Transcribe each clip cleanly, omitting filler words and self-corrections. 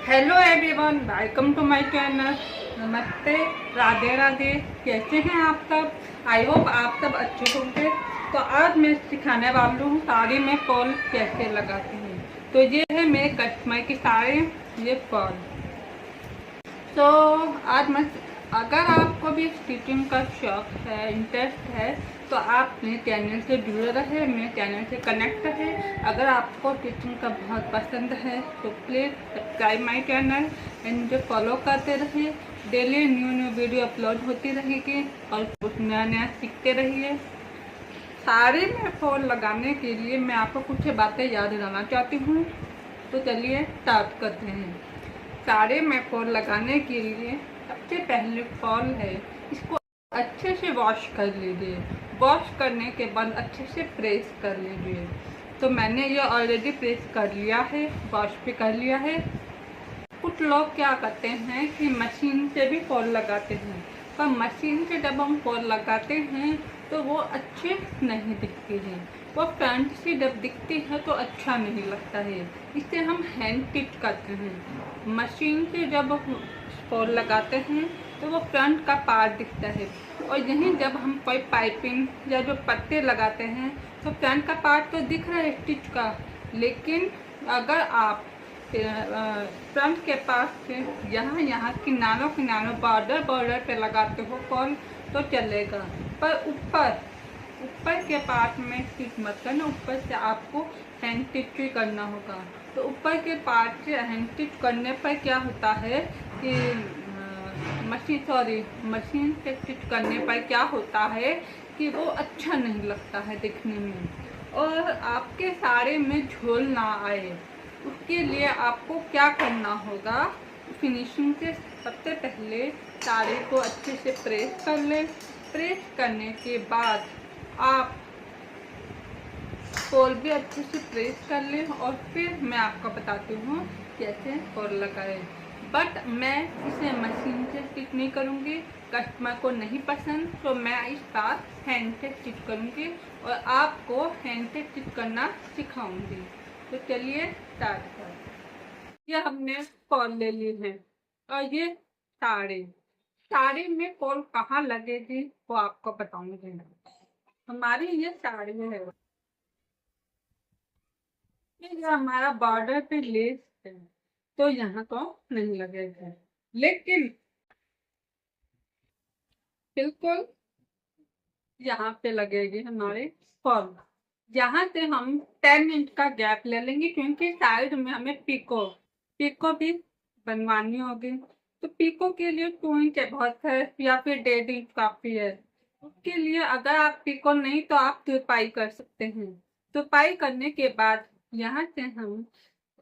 Hello everyone, welcome to my channel. नमस्ते, राधे राधे। कैसे हैं आप सब? आई होप आप सब अच्छे होंगे। तो आज मैं सिखाने वाली हूँ साड़ी में फॉल कैसे लगाते हैं। तो ये है मेरे कस्टमर की साड़ी, ये फॉल। तो आज मैं, अगर आपको भी स्टिचिंग का शौक है, इंटरेस्ट है, तो आप मेरे चैनल से जुड़े रहे, मेरे चैनल से कनेक्ट रहे। अगर आपको स्टिचिंग का बहुत पसंद है तो please subscribe my channel and मुझे फॉलो करते रहिए। Daily new new video upload होती रहेगी और कुछ नया नया सीखते रहिए। साड़ी में फॉल लगाने के लिए मैं आपको कुछ बातें याद दिलाना चाहती हूँ। तो चलिए स्टार्ट करते हैं। साड़ी में फॉल लगाने के लिए सबसे पहले फॉल है, इसको अच्छे से वॉश कर लीजिए। वॉश करने के बाद अच्छे से प्रेस कर लीजिए। तो मैंने ये ऑलरेडी प्रेस कर लिया है, वॉश भी कर लिया है। कुछ लोग क्या करते हैं कि मशीन से भी फॉल लगाते हैं, पर मशीन से जब हम फॉल लगाते हैं तो वो अच्छे नहीं दिखती हैं। वो फ्रंट से जब दिखती है तो अच्छा नहीं लगता है। इसे हम हैंड स्टिच करते हैं। मशीन से जब फॉल लगाते हैं तो वो फ्रंट का पार्ट दिखता है, और यहीं जब हम कोई पाइपिंग या जो पत्ते लगाते हैं तो फ्रंट का पार्ट तो दिख रहा है स्टिच का, लेकिन अगर आप फ्रंट के पास से यहाँ किनारों बॉर्डर पे लगाते हो फॉल तो चलेगा, पर ऊपर के पार्ट में स्टिच मत करना। ऊपर से आपको हैंड स्टिच ही करना होगा। तो ऊपर के पार्ट से हैंड स्टिच करने पर क्या होता है कि मशीन से स्टिच करने पर क्या होता है कि वो अच्छा नहीं लगता है दिखने में, और आपके साड़ी में झोल ना आए। उसके लिए आपको क्या करना होगा, फिनिशिंग से सबसे पहले साड़ी को अच्छे से प्रेस कर लें। प्रेस करने के बाद आप फॉल भी अच्छे से प्रेस कर लें, और फिर मैं आपको बताती हूँ कैसे फॉल लगाएं। बट मैं इसे मशीन से स्टिच नहीं करूँगी, कस्टमर को नहीं पसंद, तो मैं इस बार हैंड से स्टिच करूँगी और आपको हैंड से स्टिच करना सिखाऊंगी। तो चलिए स्टार्ट कर। ये हमने फॉल ले ली है, और ये साड़ी में फॉल कहाँ लगेगी वो आपको बताऊंगी। हमारी ये साड़ी है, ये जो हमारा बॉर्डर पे लेस है तो यहाँ तो नहीं लगेगा, लेकिन बिल्कुल यहाँ पे लगेगी हमारी फॉल। यहाँ से हम 10 इंच का गैप ले लेंगे, क्योंकि साइड में हमें पीको भी बनवानी होगी। तो पीको के लिए 2 इंच बहुत है, या फिर 1.5 इंच काफी है। उसके लिए अगर आप पीको नहीं तो आप तुरपाई कर सकते हैं। तुरपाई करने के बाद यहाँ से हम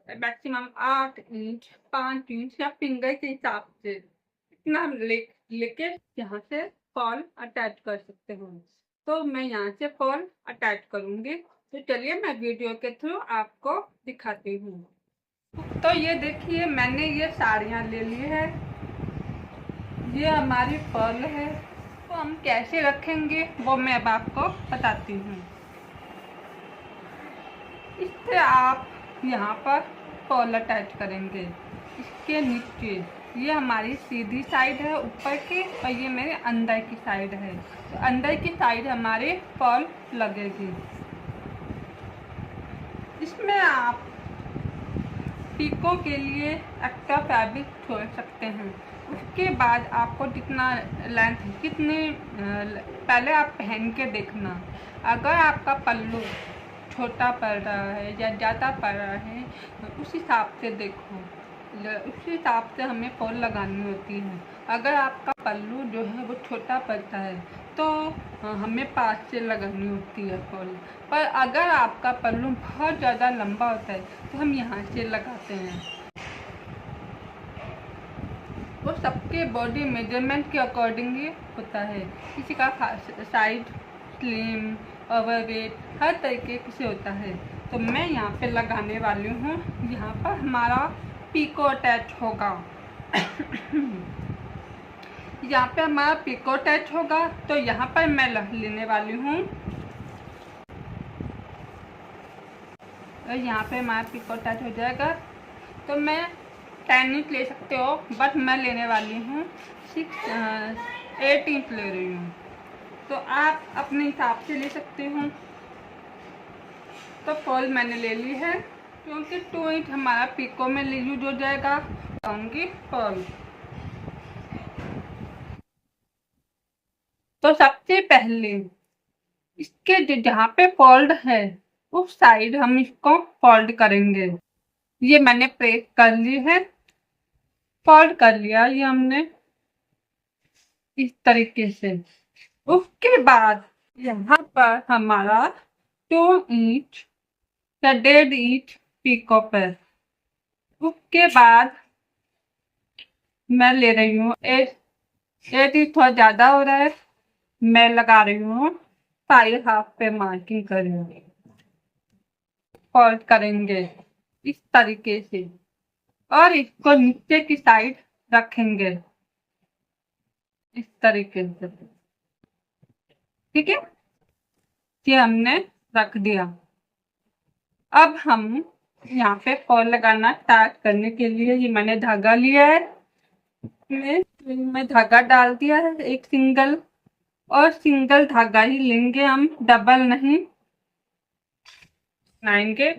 मैक्सिमम 8 इंच, 5 इंच या फिंगर के हिसाब से इतना लेके यहाँ से फॉल अटैच कर सकते हैं। तो मैं यहाँ से फॉल अटैच करूंगी। तो चलिए मैं वीडियो के थ्रू आपको दिखाती हूँ। तो ये देखिए, मैंने ये साड़ियाँ ले ली है, ये हमारी फॉल है। तो हम कैसे रखेंगे वो मैं अब आपको बताती हूँ। इससे आप यहाँ पर फॉल अटैच करेंगे। इसके नीचे ये हमारी सीधी साइड है ऊपर की, और ये मेरे अंदर की साइड है। तो अंदर की साइड हमारे फॉल लगेगी। इसमें आप पीको के लिए एक्स्ट्रा फैब्रिक छोड़ सकते हैं। उसके बाद आपको जितना लेंथ पहले आप पहन के देखना। अगर आपका पल्लू छोटा पड़ रहा है या ज़्यादा पड़ रहा है तो उस हिसाब से देखो, उस हिसाब से हमें फॉल लगानी होती है। अगर आपका पल्लू जो है वो छोटा पड़ता है तो हमें पास से लगानी होती है फॉल। पर अगर आपका पल्लू बहुत ज़्यादा लंबा होता है तो हम यहाँ से लगाते हैं। वो सबके बॉडी मेजरमेंट के अकॉर्डिंग ही होता है। किसी का साइज स्लिम, ओवरवेट, हर तरीके से होता है। तो मैं यहाँ पे लगाने वाली हूँ, यहाँ पर हमारा पीको अटैच होगा। यहाँ पे हमारा पीको अटैच होगा, तो यहाँ पर मैं लेने वाली हूँ, और यहाँ पे हमारा पीको अटैच हो जाएगा। तो मैं 10 इंच ले सकते हो, बट मैं लेने वाली हूँ 8 इंच ले रही हूँ, तो आप अपने हिसाब से ले सकते हो। तो फॉल मैंने ले ली है, क्योंकि 2 इंच हमारा पिको में यूज हो जाएगा, लाऊंगी फॉल। तो सबसे पहले इसके जहाँ पे फोल्ड है उस साइड हम इसको फोल्ड करेंगे। ये मैंने प्रेस कर ली है, फोल्ड कर लिया ये हमने इस तरीके से। उसके बाद यहाँ पर हमारा 2 इंच या 1.5 इंच पीको पर, उसके बाद मैं ले रही हूँ 8 इंच, थोड़ा ज्यादा हो रहा है, मैं लगा रही हूँ 5.5 पे मार्किंग करेंगे, फोल्ड करेंगे इस तरीके से, और इसको नीचे की साइड रखेंगे इस तरीके से। ठीक है, ये हमने रख दिया। अब हम यहाँ पे फॉल लगाना स्टार्ट करने के लिए ये मैंने धागा लिया है, मैं धागा डाल दिया है एक सिंगल, और सिंगल धागा ही लेंगे हम, डबल नहीं बनाएंगे।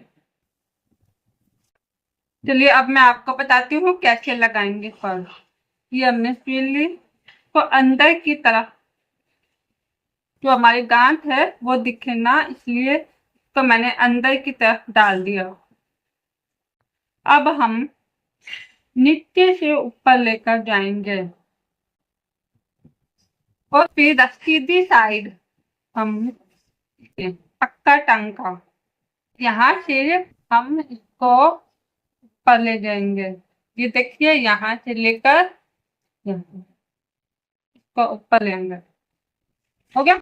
चलिए अब मैं आपको बताती हूँ कैसे लगाएंगे फॉल। ये हमने सिल ली, तो अंदर की तरफ जो हमारी गांठ है वो दिखे ना, इसलिए तो मैंने अंदर की तरफ डाल दिया। अब हम नीचे से ऊपर लेकर जाएंगे, और फिर सीधी साइड हम पक्का टांका, यहाँ से हम इसको ऊपर ले जाएंगे। ये देखिए, यहाँ से लेकर इसको ऊपर लेंगे, हो गया।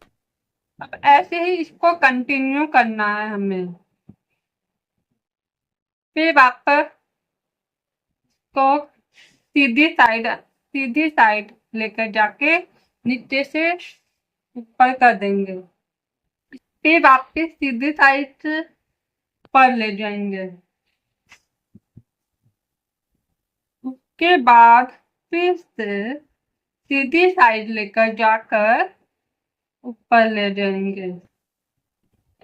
अब ऐसे ही इसको कंटिन्यू करना है हमें। फिर वापस को सीधी साइड लेकर जाके नीचे से ऊपर कर देंगे, फिर वापस सीधी साइड पर ले जाएंगे। उसके बाद फिर से सीधी साइड लेकर जाकर ऊपर ले जाएंगे।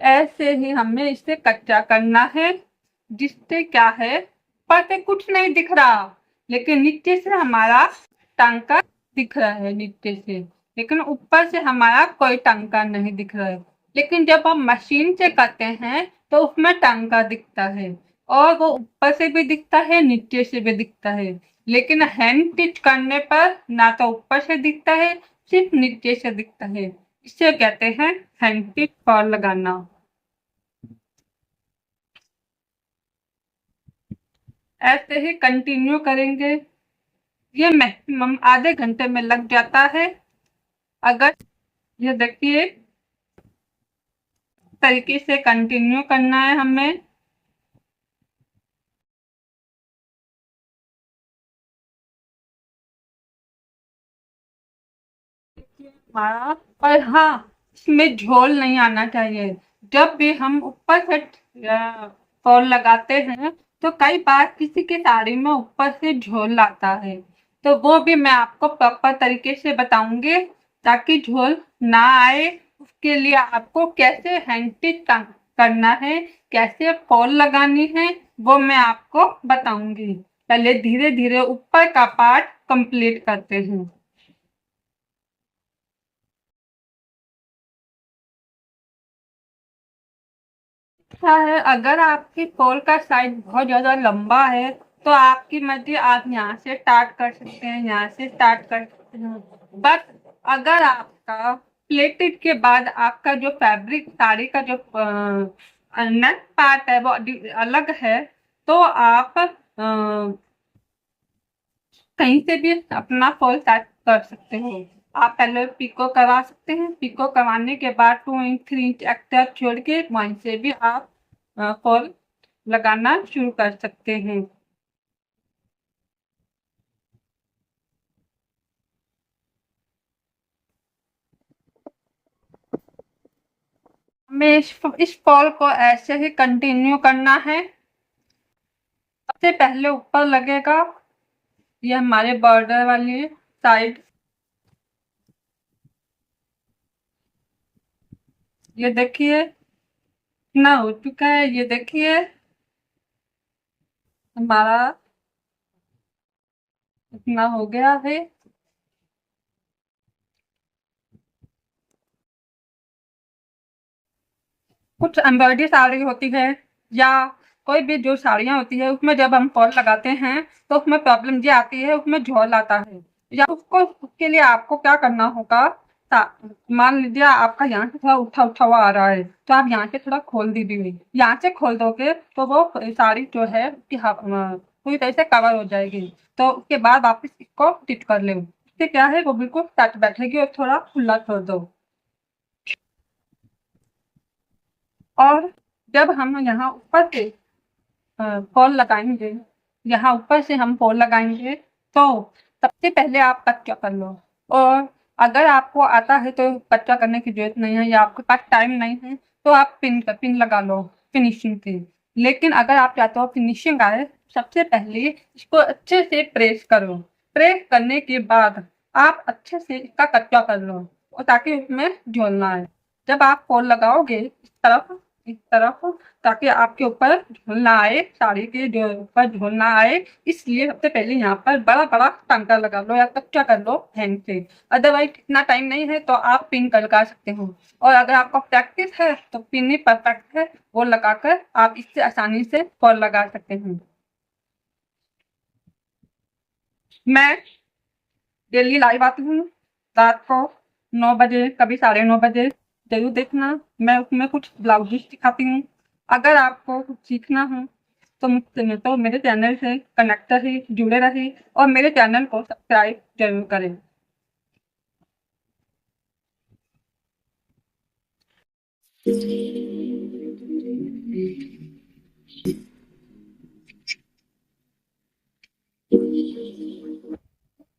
ऐसे ही हमें इसे कच्चा करना है, जिससे क्या है, ऊपर से कुछ नहीं दिख रहा, लेकिन नीचे से हमारा टांका दिख रहा है नीचे से, लेकिन ऊपर से हमारा कोई टांका नहीं दिख रहा है। लेकिन जब हम मशीन से करते हैं तो उसमें टांका दिखता है, और वो ऊपर से भी दिखता है नीचे से भी दिखता है, लेकिन हैंड स्टिच करने पर ना तो ऊपर से दिखता है, सिर्फ नीचे से दिखता है। इसे कहते हैं हैंड स्टिच फॉल लगाना। ऐसे ही कंटिन्यू करेंगे, ये मैक्सिमम आधे घंटे में लग जाता है। अगर ये देखिए तरीके से कंटिन्यू करना है हमें। हमारा, और हाँ, इसमें झोल नहीं आना चाहिए। जब भी हम ऊपर से फॉल लगाते हैं तो कई बार किसी की साड़ी में ऊपर से झोल आता है, तो वो भी मैं आपको प्रॉपर तरीके से बताऊंगी, ताकि झोल ना आए। उसके लिए आपको कैसे हैंड स्टिच करना है, कैसे फॉल लगानी है, वो मैं आपको बताऊंगी। पहले धीरे धीरे ऊपर का पार्ट कंप्लीट करते हैं। अच्छा है, अगर आपकी फॉल का साइज बहुत ज्यादा लंबा है तो आपकी मर्जी, आप यहाँ से स्टार्ट कर सकते हैं, यहाँ से स्टार्ट कर सकते हैं। बट अगर आपका प्लेटेड के बाद आपका जो फैब्रिक साड़ी का जो नेक पार्ट है वो अलग है, तो आप कहीं से भी अपना फॉल स्टार्ट कर सकते हो। आप पहले पिको करवा सकते हैं, पिको करवाने के बाद 2 इंच 3 इंच एक्स्ट्रा छोड़ के वहीं से भी आप फॉल लगाना शुरू कर सकते हैं। हमें इस फॉल को ऐसे ही कंटिन्यू करना है। सबसे पहले ऊपर लगेगा, ये हमारे बॉर्डर वाली साइड, ये देखिए कितना हो चुका है। ये देखिए हमारा इतना हो गया है। कुछ एम्ब्रॉयडरी साड़ी होती है या कोई भी जो साड़ियाँ होती है उसमें जब हम फॉल लगाते हैं तो उसमें प्रॉब्लम ये आती है, उसमें झोल आता है। या उसको उसके लिए आपको क्या करना होगा, मान लीजिए आपका यहाँ से थोड़ा उठा उठा हुआ आ रहा है तो आप यहाँ से थोड़ा खोल दीजिए। यहाँ से खोल दोगे तो वो साड़ी जो है उसकी पूरी तरह से कवर हो जाएगी। तो उसके बाद वापस इसको स्टिच कर ले, इससे क्या है वो बिल्कुल सेट बैठेगी और थोड़ा खुला छोड़ दो। और जब हम यहाँ ऊपर से फॉल लगाएंगे, यहाँ ऊपर से हम फॉल लगाएंगे तो सबसे पहले आप कच्चा कर लो। और अगर आपको आता है तो कच्चा करने की जरूरत नहीं है, या आपके पास टाइम नहीं है तो आप पिन लगा लो फिनिशिंग की। लेकिन अगर आप चाहते हो फिनिशिंग आए, सबसे पहले इसको अच्छे से प्रेस करो। प्रेस करने के बाद आप अच्छे से इसका कच्चा कर लो और ताकि उसमें झोल ना आए। जब आप फॉल लगाओगे इस तरफ ताकि आपके ऊपर झोल ना आए, साड़ी के जो ऊपर झोल ना आए, इसलिए सबसे पहले यहाँ पर बड़ा बड़ा टांका लगा लो या कच्चा कर लो हैंड से। अदरवाइज इतना टाइम नहीं है तो आप पिन कर लगा सकते हो। और अगर आपका प्रैक्टिस है तो पिन ही परफेक्ट है, वो लगाकर आप इससे आसानी से फॉल लगा सकते हैं। मैं डेली लाइव आती हूँ रात को 9 बजे, कभी 9:30 बजे। जरूर देखना, मैं उसमें कुछ ब्लाउजेस सिखाती हूँ। अगर आपको कुछ सीखना हो तो मुझसे तो मेरे चैनल से कनेक्ट रहे, जुड़े रहे और मेरे चैनल को सब्सक्राइब जरूर करें।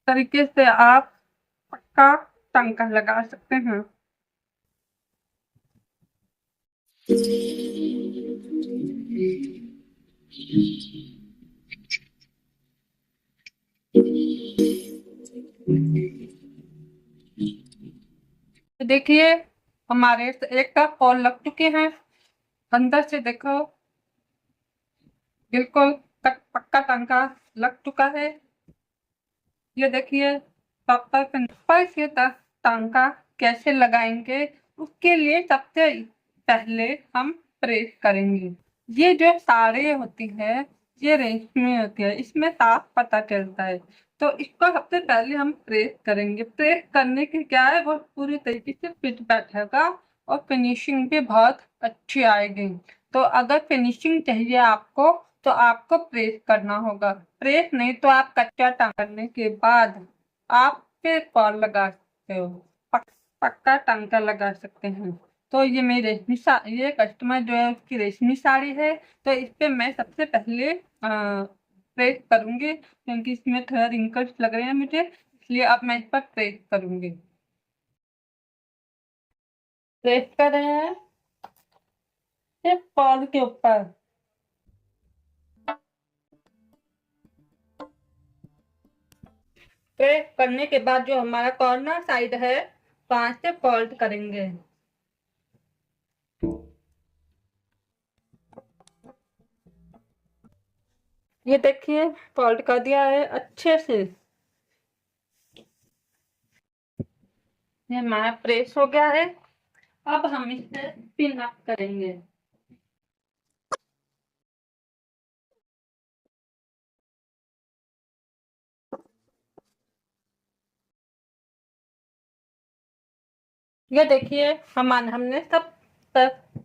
तरीके से आप पक्का टांका लगा सकते हैं। देखिए हमारे एक का फॉल लग चुके हैं, अंदर से देखो बिल्कुल पक्का टांका लग चुका है। ये देखिए पर से टांका कैसे लगाएंगे, उसके लिए सबसे पहले हम प्रेस करेंगे। ये जो साड़ी होती है ये रेशमी होती है, इसमें साफ पता चलता है। तो इसको सबसे पहले हम प्रेस करेंगे। प्रेस करने के क्या है वो पूरी तरीके से फिट बैठेगा और फिनिशिंग भी बहुत अच्छी आएगी। तो अगर फिनिशिंग चाहिए आपको तो आपको प्रेस करना होगा। प्रेस नहीं तो आप कच्चा टांगने के बाद आप फिर फॉल लगा सकते हो, पक्का टांका लगा सकते हैं। तो ये मेरी ये कस्टमर जो है उसकी रेशमी साड़ी है, तो इस पे मैं सबसे पहले प्रेस करूंगी क्योंकि इसमें थोड़ा रिंकल्स लग रहे हैं मुझे, इसलिए अब मैं इस पर प्रेस करूंगी। प्रेस कर रहे हैं सिर्फ फॉल के ऊपर। प्रेस करने के बाद जो हमारा कॉर्नर साइड है वहां से फोल्ड करेंगे। ये देखिए फोल्ड कर दिया है अच्छे से। ये हमारा प्रेस हो गया है। अब हम इसे पिन अप करेंगे। ये देखिए हमने सब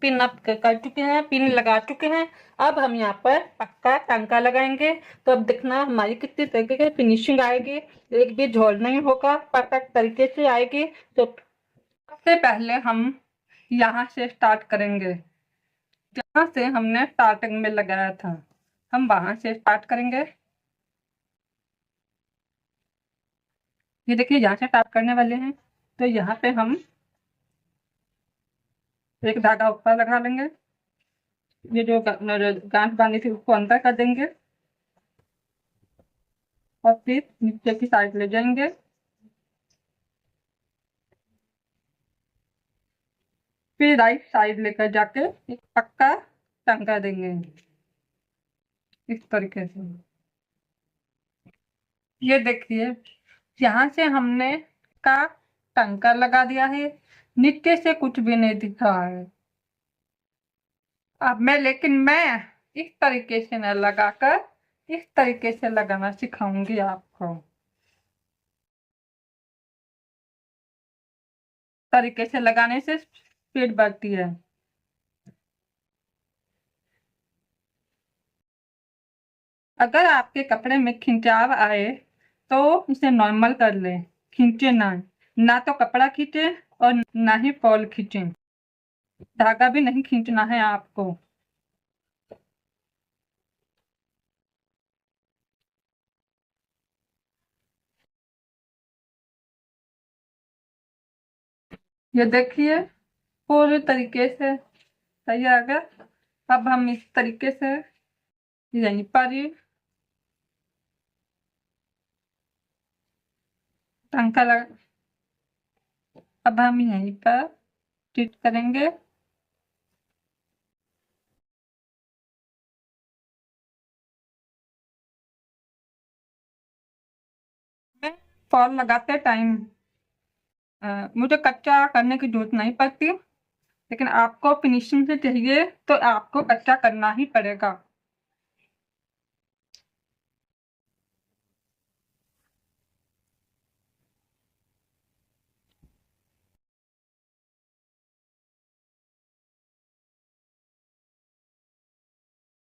पिन अप कर चुके हैं, पिन लगा चुके हैं। अब हम यहाँ पर पक्का टांका लगाएंगे। तो अब देखना हमारी कितनी तरीके की फिनिशिंग आएगी, एक भी झोल नहीं होगा, परफेक्ट तरीके से आएगी। तो सबसे पहले हम यहाँ से स्टार्ट करेंगे, जहाँ से हमने स्टार्टिंग में लगाया था हम वहां से स्टार्ट करेंगे। ये देखिए यहाँ से स्टार्ट करने वाले हैं तो यहाँ पे हम एक धागा ऊपर लगा लेंगे। ये जो गांठ बांधी थी उसको अंदर कर देंगे। और फिर नीचे की साइड ले जाएंगे। फिर राइट साइड लेकर जाके एक पक्का टंका देंगे इस तरीके से। ये देखिए, यहाँ से हमने का टंका लगा दिया है, नीचे से कुछ भी नहीं दिख रहा है। अब मैं इस तरीके से न लगाकर इस तरीके से लगाना सिखाऊंगी आपको। तरीके से लगाने से स्पीड बढ़ती है। अगर आपके कपड़े में खिंचाव आए तो इसे नॉर्मल कर लें, खींचे ना। ना तो कपड़ा खींचे और ना ही फॉल खींचे, धागा भी नहीं खींचना है आपको। ये देखिए, पूरे तरीके से सही आ गया। अब हम इस तरीके से यहीं पर ही टंका लगा, अब हम यहीं पर स्टिच करेंगे। फॉल लगाते टाइम मुझे कच्चा करने की जरूरत नहीं पड़ती, लेकिन आपको फिनिशिंग से चाहिए तो आपको कच्चा करना ही पड़ेगा।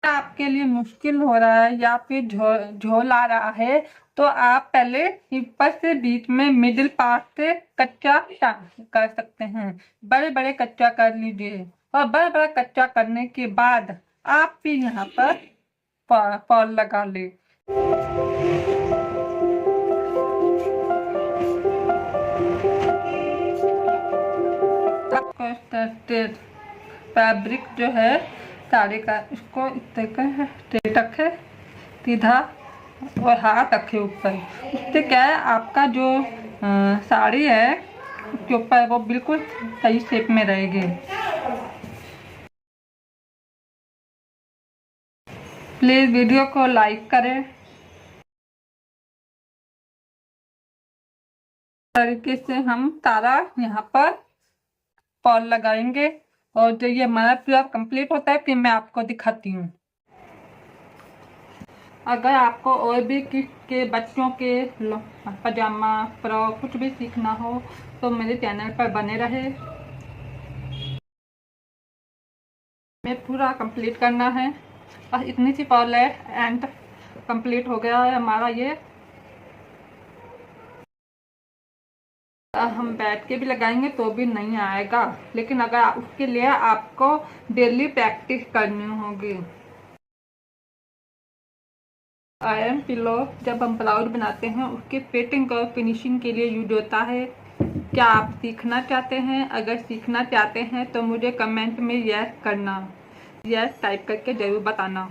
आपके लिए मुश्किल हो रहा है या फिर झोल आ रहा है, तो आप पहले ऊपर से बीच में मिडिल पार्ट से कच्चा कर सकते हैं। बड़े बड़े कच्चा कर लीजिए और बड़ा बड़ा कच्चा करने के बाद आप फिर यहाँ पर फॉल लगा ले। फैब्रिक जो है साड़ी का, इसको इस तरीके रखे सीधा और हाथ रखे ऊपर। इससे क्या है, आपका जो साड़ी है उसके ऊपर वो बिल्कुल सही शेप में रहेगी। प्लीज़ वीडियो को लाइक करें। तरीके से हम सारा यहाँ पर फॉल लगाएंगे और जो ये हमारा पूरा कंप्लीट होता है फिर मैं आपको दिखाती हूँ। अगर आपको और भी किस के बच्चों के पजामा फ्रॉक कुछ भी सीखना हो तो मेरे चैनल पर बने रहे। मैं पूरा कंप्लीट करना है और इतनी सी फॉल है एंड कंप्लीट हो गया है हमारा ये। हम बैठ के भी लगाएंगे तो भी नहीं आएगा, लेकिन अगर उसके लिए आपको डेली प्रैक्टिस करनी होगी। आयरन पिलो जब हम ब्लाउज बनाते हैं उसके फिटिंग और फिनिशिंग के लिए यूज होता है। क्या आप सीखना चाहते हैं? अगर सीखना चाहते हैं तो मुझे कमेंट में यस करना, यस टाइप करके ज़रूर बताना।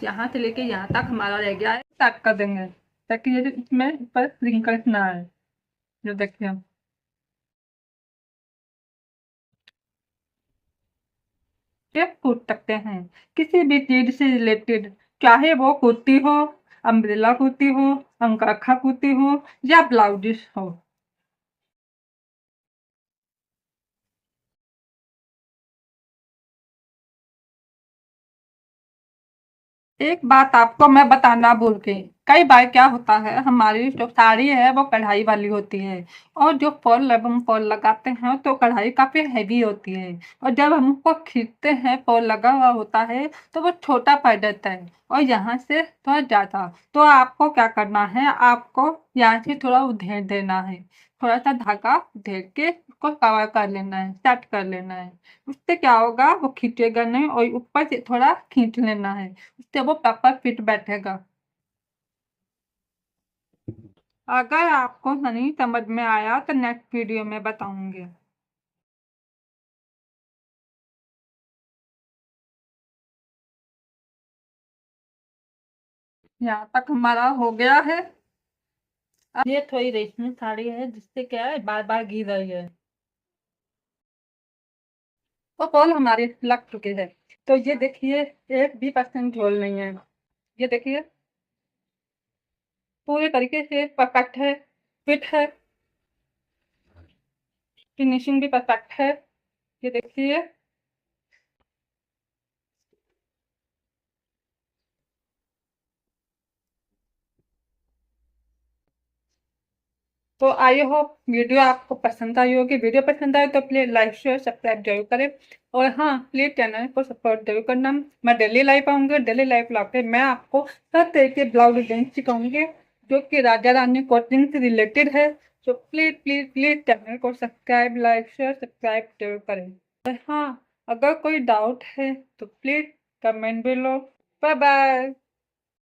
यहाँ से लेके यहाँ तक हमारा रह गया है, स्टार्ट कर देंगे ताकि ये इसमें ऊपर रिंकल्स ना आए। जो देखिए ये पूछ सकते हैं किसी भी चीज से रिलेटेड, चाहे वो कुर्ती हो, अम्ब्रेला कुर्ती हो, अंगरखा कुर्ती हो या ब्लाउजेस हो। एक बात आपको मैं बताना भूल गई, कई बार क्या होता है हमारी जो साड़ी है वो कढ़ाई वाली होती है और जो हम फॉल लगाते हैं तो कढ़ाई काफ़ी हैवी होती है और जब हम उसको खींचते हैं फॉल लगा हुआ होता है तो वो छोटा पड़ जाता है और यहाँ से थोड़ा ज़्यादा। तो आपको क्या करना है, आपको यहाँ से थोड़ा उधेड़ देना है, थोड़ा सा धागा उधेड़ के उसको कवर कर लेना है, सेट कर लेना है। उससे क्या होगा, वो खींचेगा नहीं और ऊपर से थोड़ा खींच लेना है, उससे वो प्रॉपर फिट बैठेगा। अगर आपको नहीं समझ में आया तो नेक्स्ट वीडियो में बताऊंगी। यहाँ तक हमारा हो गया है। अब ये थोड़ी रेशमी साड़ी है जिससे क्या है बार बार गिर रही है। तो फॉल हमारे लग चुके हैं। तो ये देखिए, एक भी परसेंट झोल नहीं है। ये देखिए, पूरे तरीके से परफेक्ट है, फिट है, फिनिशिंग भी परफेक्ट है। ये देखिए। तो आई होप वीडियो आपको पसंद आई होगी। वीडियो पसंद आए तो प्लीज लाइक शेयर सब्सक्राइब जरूर करें। और हाँ, प्लीज चैनल को सपोर्ट जरूर करना। मैं डेली लाइफ आऊंगी, डेली लाइफ लाके मैं आपको हर तरह के ब्लाउज डिजाइन सिखाऊंगी जो कि राजा रानी कोचिंग से रिलेटेड है। तो प्लीज प्लीज प्लीज चैनल को सब्सक्राइब, लाइक शेयर सब्सक्राइब जरूर करें। और हाँ, अगर कोई डाउट है तो please comment below. Bye bye.